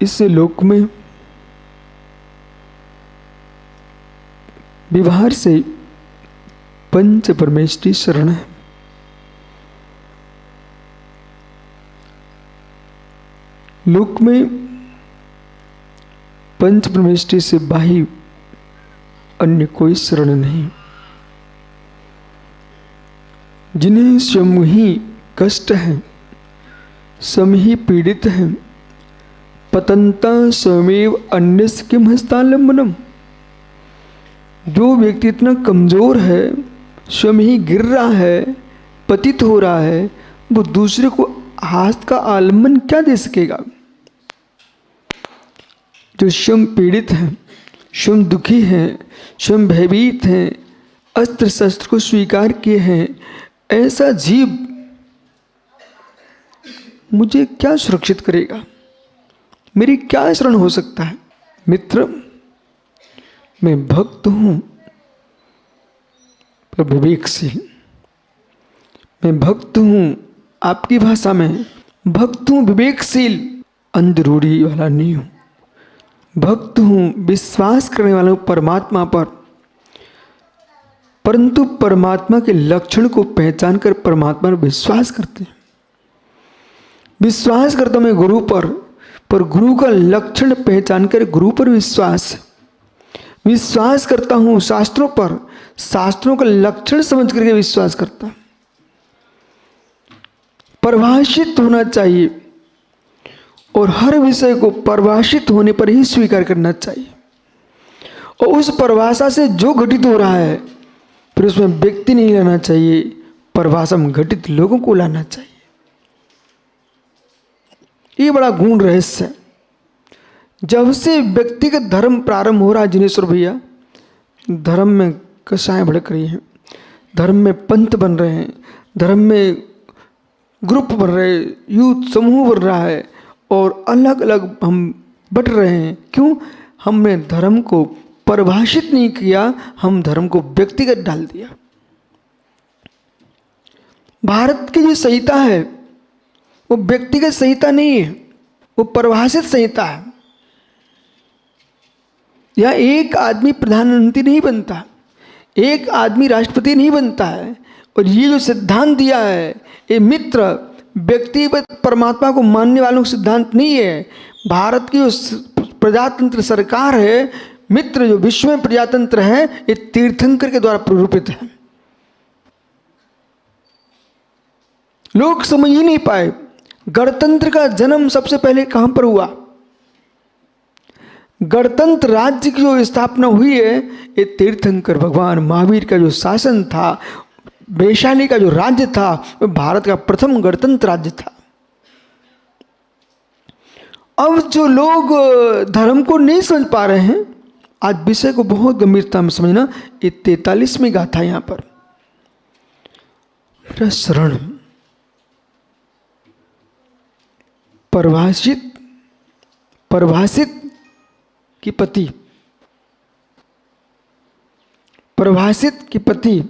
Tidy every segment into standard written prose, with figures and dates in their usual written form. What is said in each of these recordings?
इस लोक में व्यवहार से पंच परमेष्टि शरण है। लोक में पंच परमेष्टि से बाही अन्य कोई शरण नहीं। जिन्हें स्वयं ही कष्ट है, स्वयं ही पीड़ित है, पतंता स्वयमेव अन्यस्य किम हस्तालंबनम। जो व्यक्ति इतना कमजोर है, स्वयं ही गिर रहा है, पतित हो रहा है, वो दूसरे को हाथ का आलम्बन क्या दे सकेगा। जो स्वयं पीड़ित है, स्वयं दुखी है, स्वयं भयभीत है, अस्त्र शस्त्र को स्वीकार किए हैं, ऐसा जीव मुझे क्या सुरक्षित करेगा, मेरी क्या शरण हो सकता है। मित्र, मैं भक्त हूं पर विवेकशील। मैं भक्त हूं, आपकी भाषा में भक्त हूं विवेकशील, अंधरूढ़ी वाला नहीं हूं। भक्त हूं, विश्वास करने वाला हूं परमात्मा पर, परंतु परमात्मा के लक्षण को पहचान कर परमात्मा पर विश्वास करते हैं। विश्वास करता हूं मैं गुरु पर गुरु का लक्षण पहचान कर गुरु पर विश्वास। विश्वास करता हूं शास्त्रों पर, शास्त्रों का लक्षण समझ करके विश्वास करता हूं। परिभाषित होना चाहिए और हर विषय को परिभाषित होने पर ही स्वीकार करना चाहिए। और उस परिभाषा से जो घटित हो रहा है फिर उसमें व्यक्ति नहीं लाना चाहिए, परिभाषा में घटित लोगों को लाना चाहिए। ये बड़ा गूढ़ रहस्य है। जब से व्यक्तिगत धर्म प्रारंभ हो रहा है जिनेश्वर भैया, धर्म में कशाएं भड़क रही हैं, धर्म में पंथ बन रहे हैं, धर्म में ग्रुप बन रहे, यूथ समूह बन रहा है और अलग अलग हम बट रहे हैं। क्यों? हमने धर्म को परिभाषित नहीं किया, हम धर्म को व्यक्तिगत डाल दिया। भारत की जो संहिता है वो व्यक्तिगत संहिता नहीं है, वो परिभाषित संहिता है। यह एक आदमी प्रधानमंत्री नहीं बनता, एक आदमी राष्ट्रपति नहीं बनता है। और ये जो सिद्धांत दिया है ये मित्र व्यक्तिगत परमात्मा को मानने वालों का सिद्धांत नहीं है। भारत की जो प्रजातंत्र सरकार है मित्र, जो विश्व में प्रजातंत्र है, ये तीर्थंकर के द्वारा प्ररूपित है। लोग समझ ही नहीं पाए गणतंत्र का जन्म सबसे पहले कहां पर हुआ। गणतंत्र राज्य की जो स्थापना हुई है ये तीर्थंकर भगवान महावीर का जो शासन था, वैशाली का जो राज्य था, वो भारत का प्रथम गणतंत्र राज्य था। अब जो लोग धर्म को नहीं समझ पा रहे हैं, आज विषय को बहुत गंभीरता में समझना। ये 43वीं गाथा यहां पर, मेरा शरण परिभाषित की पति, परिभाषित की पति।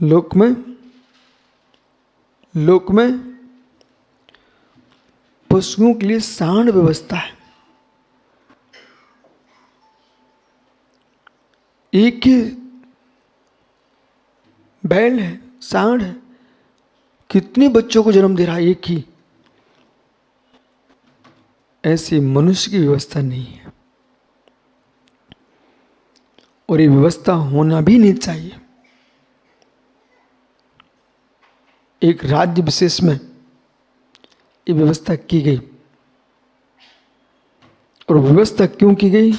लोक में पशुओं के लिए सांड व्यवस्था है। एक ही बैल है, सांड है, कितने बच्चों को जन्म दे रहा है एक ही। ऐसी मनुष्य की व्यवस्था नहीं है और ये व्यवस्था होना भी नहीं चाहिए। एक राज्य विशेष में ये व्यवस्था की गई और व्यवस्था क्यों की गई?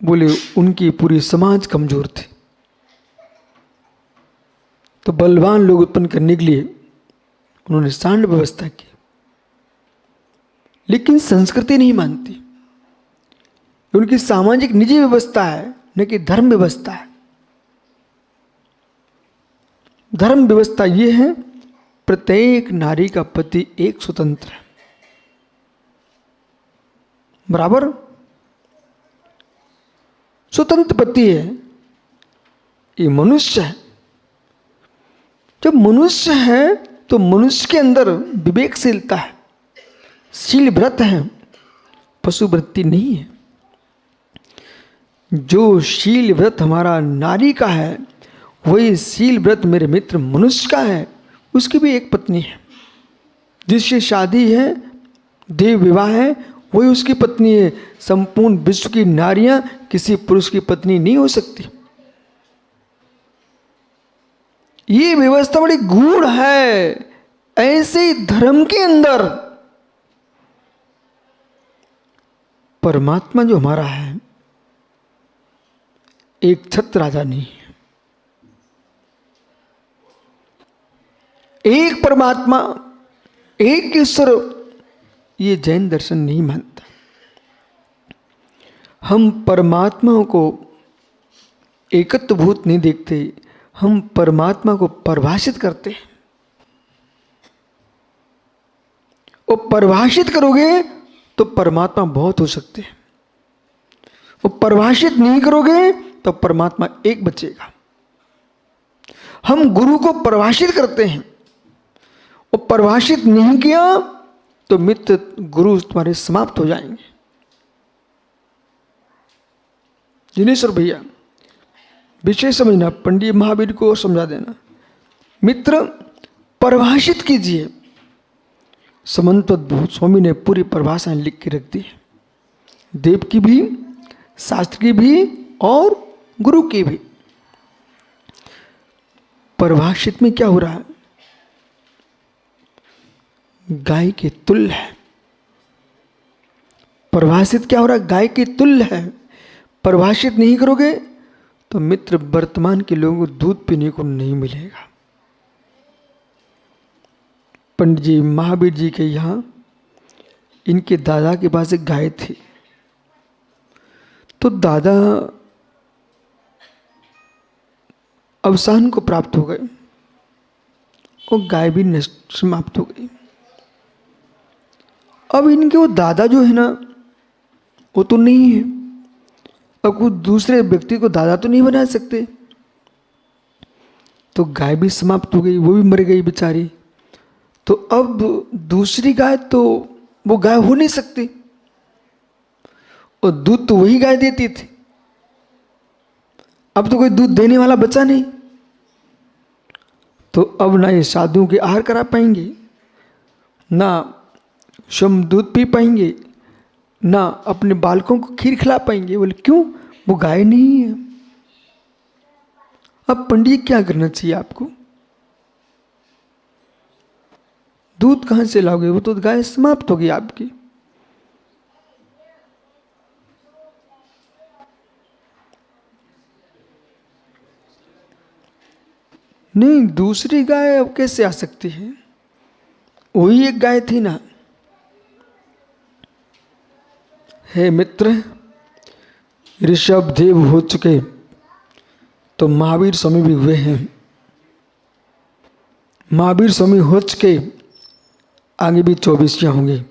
बोले उनकी पूरी समाज कमजोर थी, तो बलवान लोग उत्पन्न करने के लिए उन्होंने सांड व्यवस्था की। लेकिन संस्कृति नहीं मानती, उनकी सामाजिक निजी व्यवस्था है, न कि धर्म व्यवस्था है। धर्म व्यवस्था ये है प्रत्येक नारी का पति एक स्वतंत्र है, बराबर स्वतंत्र पति है। ये मनुष्य है। जब मनुष्य है तो मनुष्य के अंदर विवेकशीलता है, शील व्रत है, पशु वृत्ति नहीं है। जो शील व्रत हमारा नारी का है, वही शील व्रत मेरे मित्र मनुष्य का है। उसकी भी एक पत्नी है, जिससे शादी है, देव विवाह है, वही उसकी पत्नी है। संपूर्ण विश्व की नारियां किसी पुरुष की पत्नी नहीं हो सकती। ये व्यवस्था बड़ी गूढ़ है। ऐसे ही धर्म के अंदर परमात्मा जो हमारा है, एक छत्र राजा नहीं है, एक परमात्मा, एक ईश्वर, ये जैन दर्शन नहीं मानता। हम परमात्मा को एकत्वभूत नहीं देखते, हम परमात्मा को परिभाषित करते हैं। और परिभाषित करोगे तो परमात्मा बहुत हो सकते हैं, और परिभाषित नहीं करोगे तो परमात्मा एक बचेगा। हम गुरु को परिभाषित करते हैं, और परिभाषित नहीं किया तो मित्र गुरु तुम्हारे समाप्त हो जाएंगे। जिनेश्वर भैया विषय समझना, पंडित महावीर को समझा देना। मित्र परिभाषित कीजिए। समन्वयभूत स्वामी ने पूरी परिभाषाएं लिख के रख दी है, देव की भी, शास्त्र की भी और गुरु की भी। परिभाषित में क्या हो रहा है? गाय के तुल्य है। परिभाषित क्या हो रहा है? गाय के तुल्य है। परिभाषित नहीं करोगे तो मित्र वर्तमान के लोगों को दूध पीने को नहीं मिलेगा। पंडित जी महावीर जी के यहाँ इनके दादा के पास एक गाय थी। तो दादा अवसान को प्राप्त हो गए और गाय भी नष्ट समाप्त हो गई। अब इनके वो दादा जो है ना, वो तो नहीं है। अब कुछ दूसरे व्यक्ति को दादा तो नहीं बना सकते, तो गाय भी समाप्त हो गई, वो भी मर गई बेचारी। तो अब दूसरी गाय तो वो गाय हो नहीं सकती, और दूध तो वही गाय देती थी। अब तो कोई दूध देने वाला बचा नहीं, तो अब ना ये साधुओं के आहार करा पाएंगे, ना स्वयं दूध पी पाएंगे, ना अपने बालकों को खीर खिला पाएंगे। बोले क्यों? वो गाय नहीं है। अब पंडित क्या करना चाहिए आपको? दूध कहां से लाओगे? वो तो गाय समाप्त होगी आपकी। नहीं, दूसरी गाय अब कैसे आ सकती है? वही एक गाय थी ना। हे मित्र, ऋषभ देव हो चुके तो महावीर स्वामी भी हुए हैं। महावीर स्वामी हो चुके, आगे भी 24 होंगे।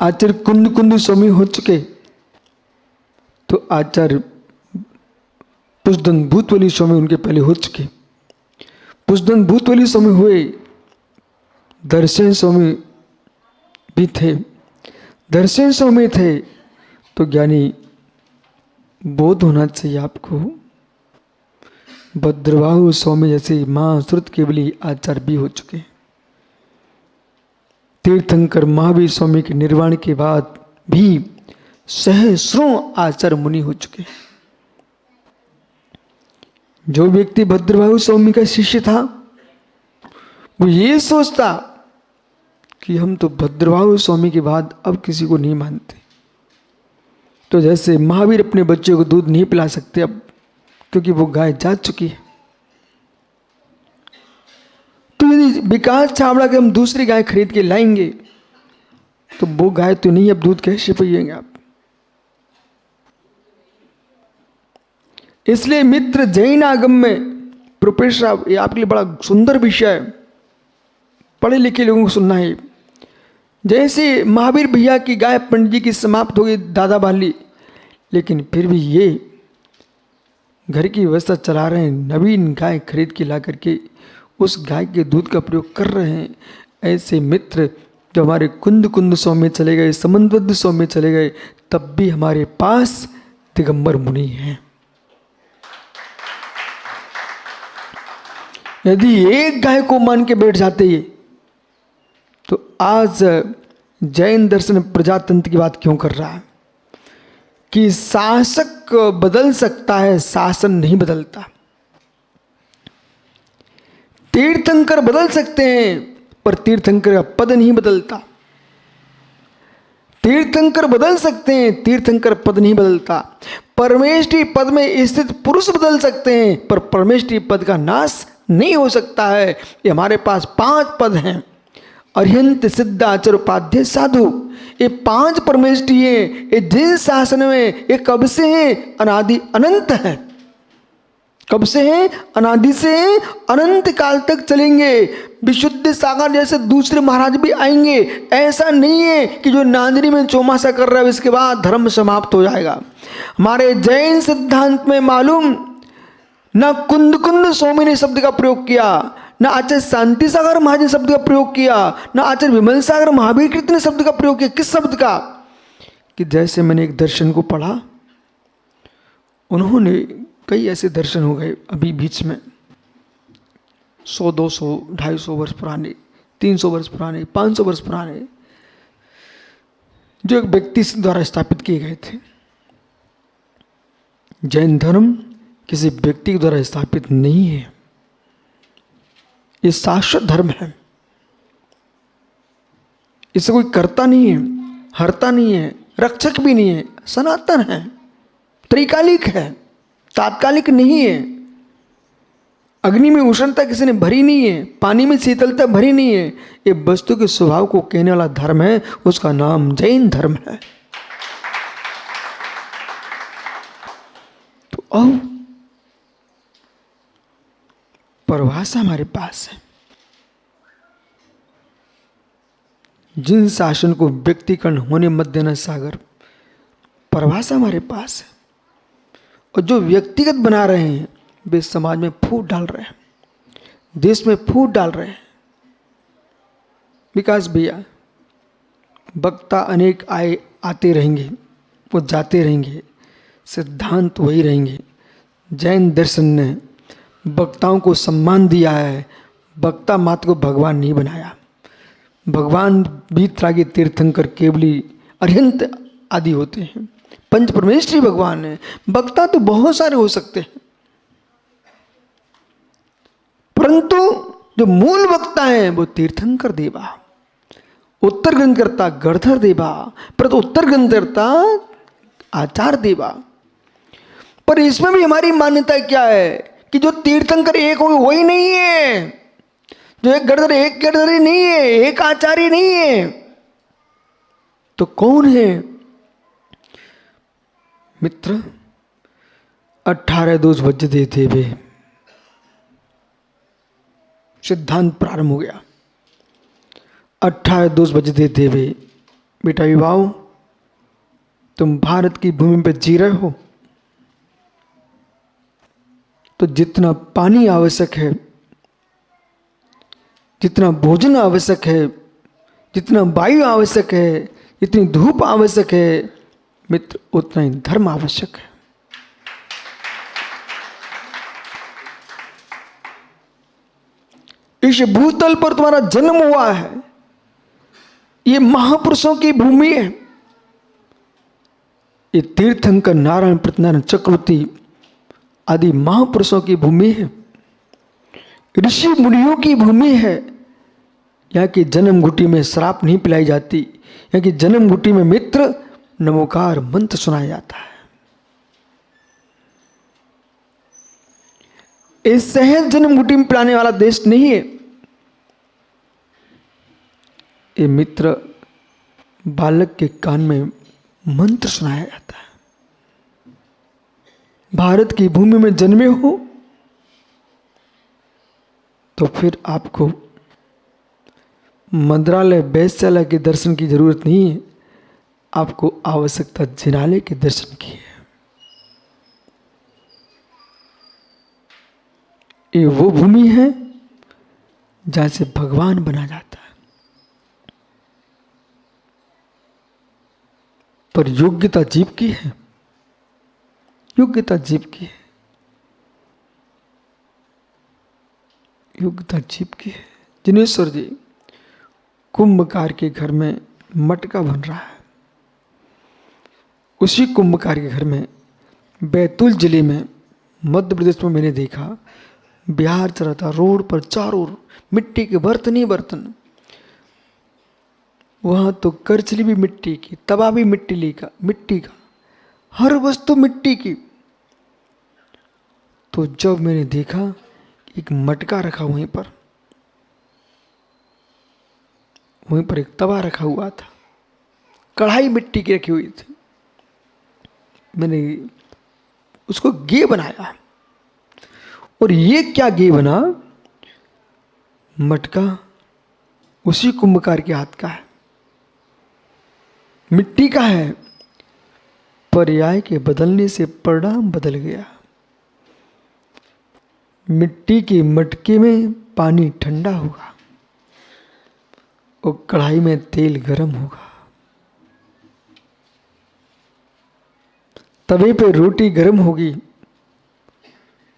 आचार्य कुंद कुंद स्वामी हो चुके तो आचार्य पुष्पदंत भूतवली स्वामी उनके पहले हो चुके। पुष्पदंत भूतवली स्वामी हुए, दर्शन स्वामी भी थे। दर्शन स्वामी थे तो ज्ञानी बोध होना चाहिए आपको। भद्रबाहु स्वामी जैसे मां श्रुत केवली आचार्य भी हो चुके। तीर्थंकर महावीर स्वामी के निर्वाण के बाद भी सहस्रों आचार्य मुनि हो चुके। जो व्यक्ति भद्रबाहु स्वामी का शिष्य था, वो ये सोचता कि हम तो भद्रबाहु स्वामी के बाद अब किसी को नहीं मानते। तो जैसे महावीर अपने बच्चों को दूध नहीं पिला सकते अब, क्योंकि वो गाय जा चुकी है। तो यदि विकास छाबड़ा के हम दूसरी गाय खरीद के लाएंगे तो वो गाय तो नहीं, अब दूध कैसे पिएंगे आप? इसलिए मित्र जैन आगम में प्रोफेसर साहब, ये आपके लिए बड़ा सुंदर विषय है, पढ़े लिखे लोगों को सुनना है। जैसे महावीर भैया की गाय पंडित जी की समाप्त हो गई, दादा बाली, लेकिन फिर भी ये घर की व्यवस्था चला रहे हैं, नवीन गाय खरीद के ला करके उस गाय के दूध का प्रयोग कर रहे हैं। ऐसे मित्र जो हमारे कुंद कुंद सौ में चले गए, समन्वद सौ में चले गए, तब भी हमारे पास दिगंबर मुनि हैं। यदि एक गाय को मान के बैठ जाते ये, तो आज जैन दर्शन प्रजातंत्र की बात क्यों कर रहा है कि शासक बदल सकता है, शासन नहीं बदलता। तीर्थंकर बदल सकते हैं पर तीर्थंकर का पद नहीं बदलता। तीर्थंकर बदल सकते हैं, तीर्थंकर पद नहीं बदलता। परमेष्ठी पद में स्थित पुरुष बदल सकते हैं पर परमेष्ठी पद का नाश नहीं हो सकता है। ये हमारे पास 5 पद हैं, अरिहंत सिद्ध आचर उपाध्य साधु। ये 5 परमेष्ठी हैं, ये जिन शासन में ये कब से हैं, अनादि अनंत है। कब से हैं? अनादि से हैं, अनंत काल तक चलेंगे। विशुद्ध सागर जैसे दूसरे महाराज भी आएंगे। ऐसा नहीं है कि जो नांदनी में चौमासा कर रहा है इसके बाद धर्म समाप्त हो जाएगा। हमारे जैन सिद्धांत में मालूम न कुंद कुंद स्वामी ने शब्द का प्रयोग किया, न आचार्य शांति सागर महाराज ने शब्द का प्रयोग किया, न आचार्य विमल सागर महावीर कृत ने शब्द का प्रयोग किया। किस शब्द का? कि जैसे मैंने एक दर्शन को पढ़ा, उन्होंने कई ऐसे दर्शन हो गए अभी बीच में, 100, 200, 250 वर्ष पुराने, 300 वर्ष पुराने, 500 वर्ष पुराने, जो एक व्यक्ति द्वारा स्थापित किए गए थे। जैन धर्म किसी व्यक्ति के द्वारा स्थापित नहीं है, ये शाश्वत धर्म है। इसे कोई करता नहीं है, हरता नहीं है, रक्षक भी नहीं है, सनातन है, त्रिकालिक है, तात्कालिक नहीं है। अग्नि में उष्णता किसी ने भरी नहीं है, पानी में शीतलता भरी नहीं है। ये वस्तु के स्वभाव को कहने वाला धर्म है, उसका नाम जैन धर्म है। तो आओ, परिभाषा हमारे पास है। जिन शासन को व्यक्तिकरण होने मत देना सागर, परिभाषा हमारे पास है। और जो व्यक्तिगत बना रहे हैं वे समाज में फूट डाल रहे हैं, देश में फूट डाल रहे हैं। विकास भैया, वक्ता अनेक आते रहेंगे, वो जाते रहेंगे, सिद्धांत वही रहेंगे। जैन दर्शन ने वक्ताओं को सम्मान दिया है, वक्ता मात्र को भगवान नहीं बनाया। भगवान वीतरागी, तीर्थंकर, केवली, अरिहंत आदि होते हैं, पंच परमेश्वरी भगवान है। वक्ता तो बहुत सारे हो सकते हैं, परंतु जो मूल वक्ता है वो तीर्थंकर देवा, उत्तर ग्रंथकर्ता गणधर देवा, परंतु उत्तर ग्रंथकर्ता आचार्य देवा। पर इसमें भी हमारी मान्यता क्या है कि जो तीर्थंकर एक होंगे वही नहीं है, जो एक गणधर एक गणधर नहीं है, एक आचार्य नहीं है। तो कौन है मित्र? 18 दोष वज्र देते वे सिद्धांत प्रारंभ हो गया। 18 दोष वज्र देते वे। बेटा विवाह, तुम भारत की भूमि पर जी रहे हो, तो जितना पानी आवश्यक है, जितना भोजन आवश्यक है, जितना वायु आवश्यक है, जितनी धूप आवश्यक है, मित्र उतना ही धर्म आवश्यक है। इस भूतल पर तुम्हारा जन्म हुआ है, ये महापुरुषों की भूमि है। ये तीर्थंकर, नारायण, प्रत्यनारायण, चक्रवर्ती आदि महापुरुषों की भूमि है, ऋषि मुनियों की भूमि है। यहाँ की जन्म घुटी में शराब नहीं पिलाई जाती, यहाँ की जन्म घुटी में मित्र नमोकार मंत्र सुनाया जाता है। इस सहज जन्म घुटी में पिलाने वाला देश नहीं है। ये मित्र बालक के कान में मंत्र सुनाया जाता है। भारत की भूमि में जन्मे हो तो फिर आपको मंत्रालय, वैश्यालय के दर्शन की जरूरत नहीं है, आपको आवश्यकता जिनालय के दर्शन की है। ये वो भूमि है जहां से भगवान बना जाता है। पर योग्यता जीव की है, योग्यता जीव की है, योग्यता जीव की है। जिनेश्वर जी, कुंभकार के घर में मटका बन रहा है। उसी कुंभकार के घर में बैतूल जिले में, मध्य प्रदेश में मैंने देखा, बिहार चल रहा था, रोड पर चारों ओर मिट्टी के बर्तन ही बर्तन। वहां तो करछली भी मिट्टी की, तवा भी मिट्टी का, हर वस्तु मिट्टी की। तो जब मैंने देखा एक मटका रखा वहीं पर एक तवा रखा हुआ था, कढ़ाई मिट्टी की रखी हुई थी। मैंने उसको गे बनाया। और ये क्या गे बना? मटका उसी कुंभकार के हाथ का है, मिट्टी का है। पर्याय के बदलने से परिणाम बदल गया। मिट्टी के मटके में पानी ठंडा होगा और कढ़ाई में तेल गर्म होगा। तवे पे रोटी गर्म होगी,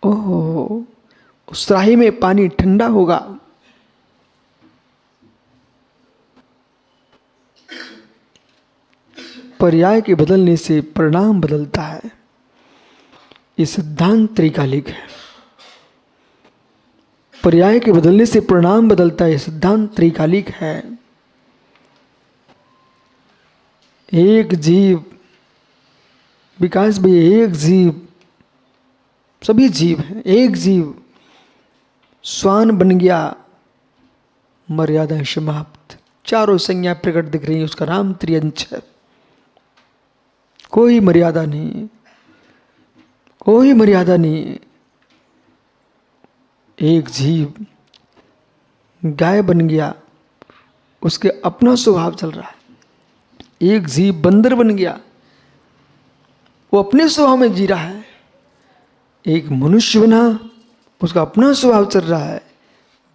ओहो, उस कढ़ाई में पानी ठंडा होगा। पर्याय के बदलने से परिणाम बदलता है। ये सिद्धांत त्रिकालिक है। पर्याय के बदलने से परिणाम बदलता है, सिद्धांत त्रिकालिक है। एक जीव, विकास भी एक जीव, सभी जीव हैं, एक जीव श्वान बन गया, मर्यादा समाप्त। चारों संज्ञा प्रकट दिख रही है, उसका नाम त्रियंच है। कोई मर्यादा नहीं, कोई मर्यादा नहीं। एक जीव गाय बन गया, उसके अपना स्वभाव चल रहा है। एक जीव बंदर बन गया, वो अपने स्वभाव में जी रहा है। एक मनुष्य बना, उसका अपना स्वभाव चल रहा है।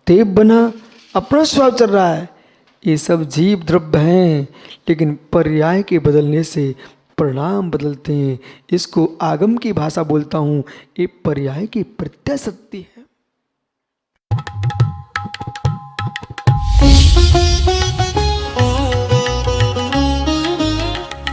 देव बना, अपना स्वभाव चल रहा है। ये सब जीव द्रव्य हैं, लेकिन पर्याय के बदलने से परिणाम बदलते हैं। इसको आगम की भाषा बोलता हूं, ये पर्याय की प्रत्यय शक्ति है।